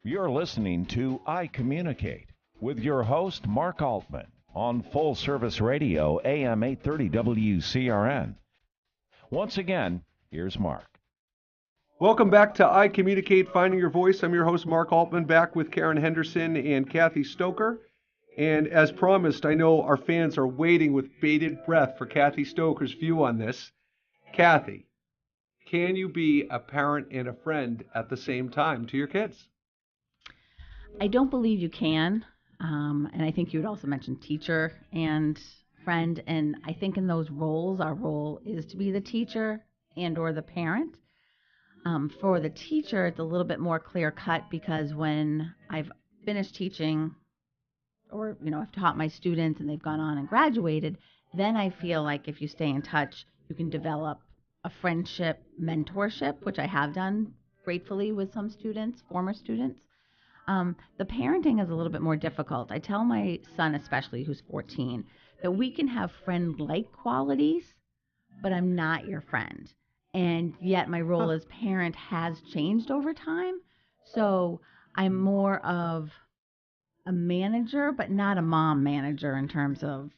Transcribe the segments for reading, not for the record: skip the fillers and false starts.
You're listening to I Communicate with your host, Mark Altman, on Full Service Radio, AM 830 WCRN. Once again, here's Mark. Welcome back to I Communicate, Finding Your Voice. I'm your host, Mark Altman, back with Karen Henderson and Kathy Stoker. And as promised, I know our fans are waiting with bated breath for Kathy Stoker's view on this. Kathy, can you be a parent and a friend at the same time to your kids? I don't believe you can. And I think you would also mention teacher and friend. And I think in those roles, our role is to be the teacher and or the parent. For the teacher, it's a little bit more clear cut because when I've finished teaching or, I've taught my students and they've gone on and graduated, then I feel like if you stay in touch, you can develop a friendship, mentorship, which I have done gratefully with some students, former students. The parenting is a little bit more difficult. I tell my son, especially who's 14, that we can have friend-like qualities, but I'm not your friend. And yet my role as parent has changed over time. So I'm more of a manager, but not a mom manager in terms of,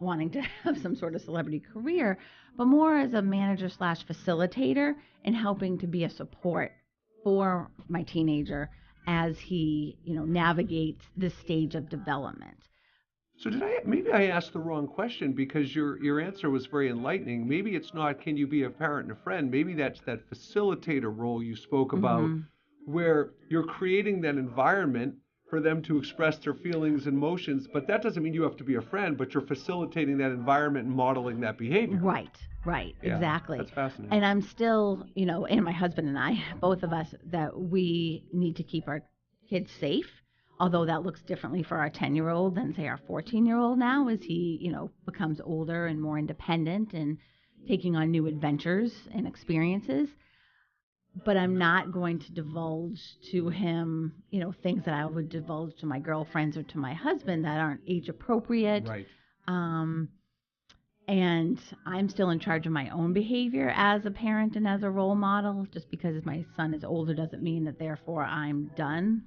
wanting to have some sort of celebrity career, but more as a manager slash facilitator and helping to be a support for my teenager as he, navigates this stage of development. So maybe I asked the wrong question because your answer was very enlightening. Maybe it's not, can you be a parent and a friend? Maybe that's that facilitator role you spoke about, where you're creating that environment for them to express their feelings and emotions, but that doesn't mean you have to be a friend, but you're facilitating that environment and modeling that behavior. Right, Yeah, exactly. that's fascinating. And I'm still, and my husband and I, both of us, that we need to keep our kids safe, although that looks differently for our 10-year-old than, say, our 14-year-old now as he, becomes older and more independent and taking on new adventures and experiences. But I'm not going to divulge to him, things that I would divulge to my girlfriends or to my husband that aren't age appropriate. Right. And I'm still in charge of my own behavior as a parent and as a role model. Just because my son is older doesn't mean that therefore I'm done.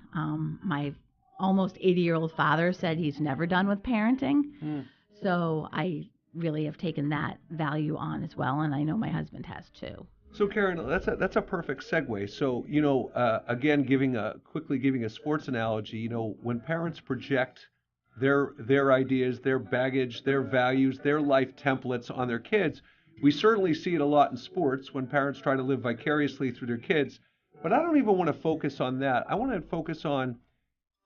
My almost 80-year-old father said he's never done with parenting. So I really have taken that value on as well, and I know my husband has too. So Karen, that's a perfect segue. So again, quickly giving a sports analogy. When parents project their ideas, their baggage, their values, their life templates on their kids, we certainly see it a lot in sports when parents try to live vicariously through their kids. But I don't even want to focus on that. I want to focus on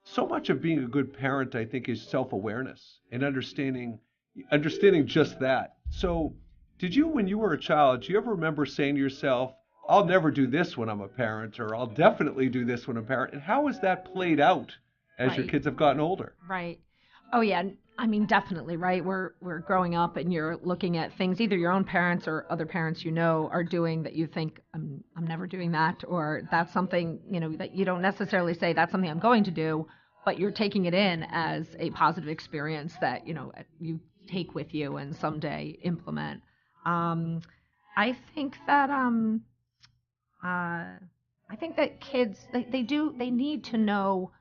so much of being a good parent, I think, is self-awareness and understanding just that. So did you, when you were a child, do you ever remember saying to yourself, I'll never do this when I'm a parent, or I'll definitely do this when I'm a parent? And how has that played out as your kids have gotten older? Right. Oh, yeah. I mean, definitely, right? We're growing up and you're looking at things either your own parents or other parents are doing that you think, I'm never doing that, or that's something, that you don't necessarily say that's something I'm going to do, but you're taking it in as a positive experience that, you take with you and someday implement. I think that kids they need to know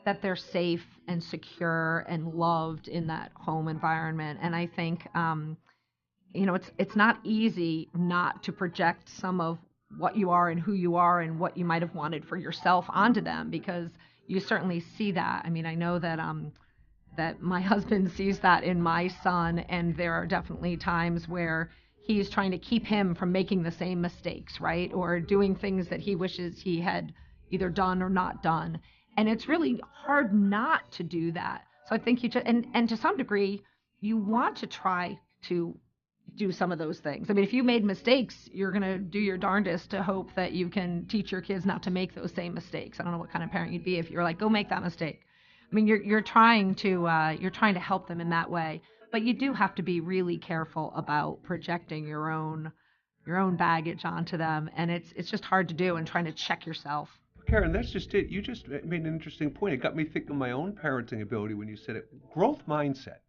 that they're safe and secure and loved in that home environment. And I think it's not easy not to project some of what you are and who you are and what you might have wanted for yourself onto them, because you certainly see that. I mean, I know that that my husband sees that in my son, and there are definitely times where he's trying to keep him from making the same mistakes, right? Or doing things that he wishes he had either done or not done. And it's really hard not to do that. So I think you just, and to some degree, you want to try to do some of those things. I mean, if you made mistakes, you're going to do your darndest to hope that you can teach your kids not to make those same mistakes. I don't know what kind of parent you'd be if you're like, go make that mistake. I mean, you're trying to help them in that way, but you do have to be really careful about projecting your own baggage onto them, and it's just hard to do, and trying to check yourself. Karen, that's just it. You just made an interesting point. It got me thinking of my own parenting ability when you said it. Growth mindset.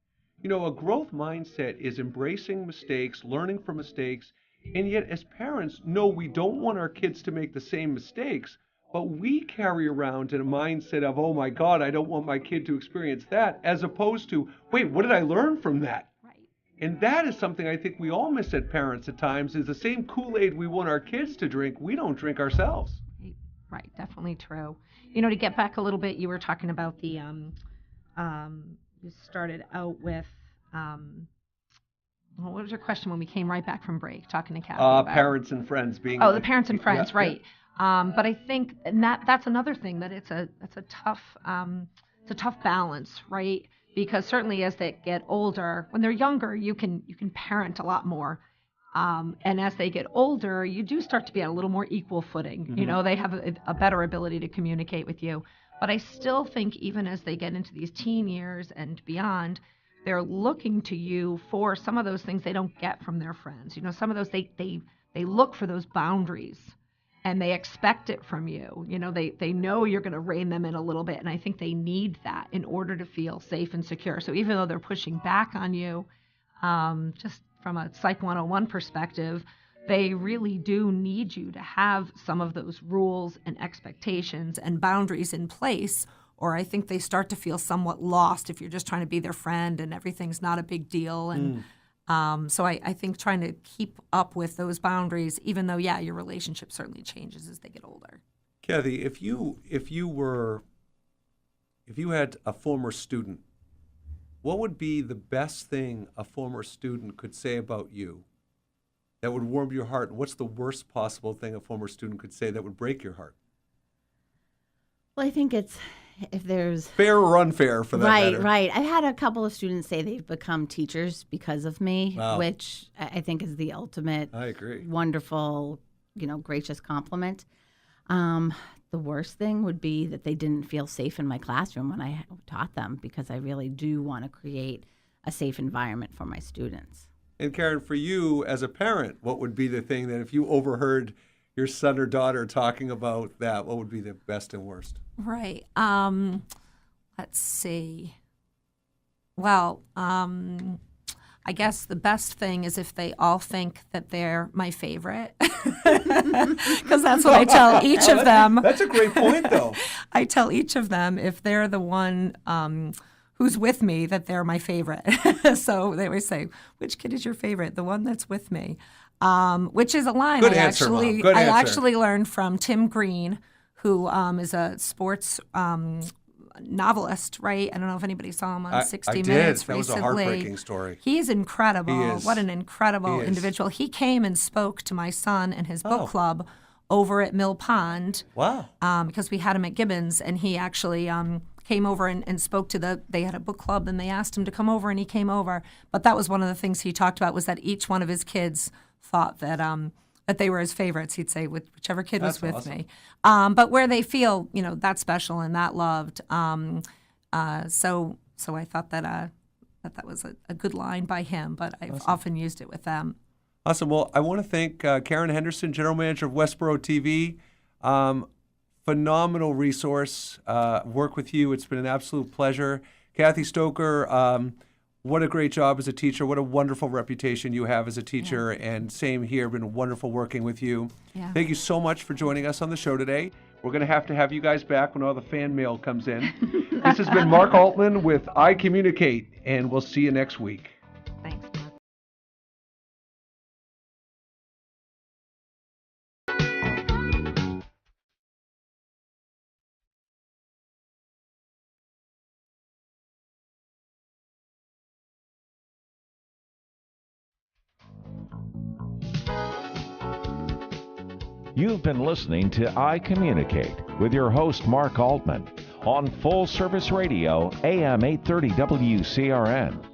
A growth mindset is embracing mistakes, learning from mistakes, and yet as parents, no, we don't want our kids to make the same mistakes. But we carry around a mindset of, oh my God, I don't want my kid to experience that, as opposed to, wait, what did I learn from that? Right. And that is something I think we all miss at parents at times, is the same Kool-Aid we want our kids to drink, we don't drink ourselves. Right, definitely true. To get back a little bit, you were talking about the, you started out with, what was your question when we came right back from break, talking to Kathy about Parents and friends being. Oh, the parents and friends, yeah, right. Yeah. But I think, and that's another thing, that it's a tough balance, right? Because certainly as they get older, when they're younger, you can parent a lot more. And as they get older, you do start to be on a little more equal footing. Mm-hmm. They have a better ability to communicate with you. But I still think even as they get into these teen years and beyond, they're looking to you for some of those things they don't get from their friends. Some of those they look for those boundaries, and they expect it from you. They know you're going to rein them in a little bit, and I think they need that in order to feel safe and secure. So even though they're pushing back on you, just from a Psych 101 perspective, they really do need you to have some of those rules and expectations and boundaries in place, or I think they start to feel somewhat lost if you're just trying to be their friend and everything's not a big deal. And so I think trying to keep up with those boundaries, even though, your relationship certainly changes as they get older. Kathy, if you had a former student, what would be the best thing a former student could say about you that would warm your heart? And what's the worst possible thing a former student could say that would break your heart? Well, I think it's, if there's fair or unfair for that matter. Right. I've had a couple of students say they've become teachers because of me, Wow. which I think is the ultimate, I agree, wonderful, gracious compliment. The worst thing would be that they didn't feel safe in my classroom when I taught them, because I really do want to create a safe environment for my students. And Karen, for you as a parent, what would be the thing that if you overheard your son or daughter talking about that, what would be the best and worst? Right. Let's see. Well, I guess the best thing is if they all think that they're my favorite, because that's what I tell each of them. That's a great point, though. I tell each of them if they're the one who's with me, that they're my favorite. So they always say, which kid is your favorite? The one that's with me. Which is a line Good answer, Mom. Good answer. I actually learned from Tim Green, who is a sports novelist, right? I don't know if anybody saw him on 60 Minutes recently. That was a heartbreaking story. He's incredible. He is. What an incredible individual. He came and spoke to my son and his book club over at Mill Pond. Wow. Because we had him at Gibbons, and he actually came over and spoke to they had a book club, and they asked him to come over, and he came over. But that was one of the things he talked about, was that each one of his kids thought that they were his favorites. He'd say, whichever kid was with me. But where they feel, that special and that loved. So I thought that was a good line by him, but I've often used it with them. Awesome. Well, I want to thank Karen Henderson, General Manager of Westborough TV. Phenomenal resource. Work with you. It's been an absolute pleasure. Kathy Stoker, what a great job as a teacher. What a wonderful reputation you have as a teacher. Yeah. And same here. Been wonderful working with you. Yeah. Thank you so much for joining us on the show today. We're going to have you guys back when all the fan mail comes in. This has been Mark Altman with iCommunicate, and we'll see you next week. Thanks, Mark. You've been listening to iCommunicate with your host, Mark Altman, on Full Service Radio, AM 830 WCRN.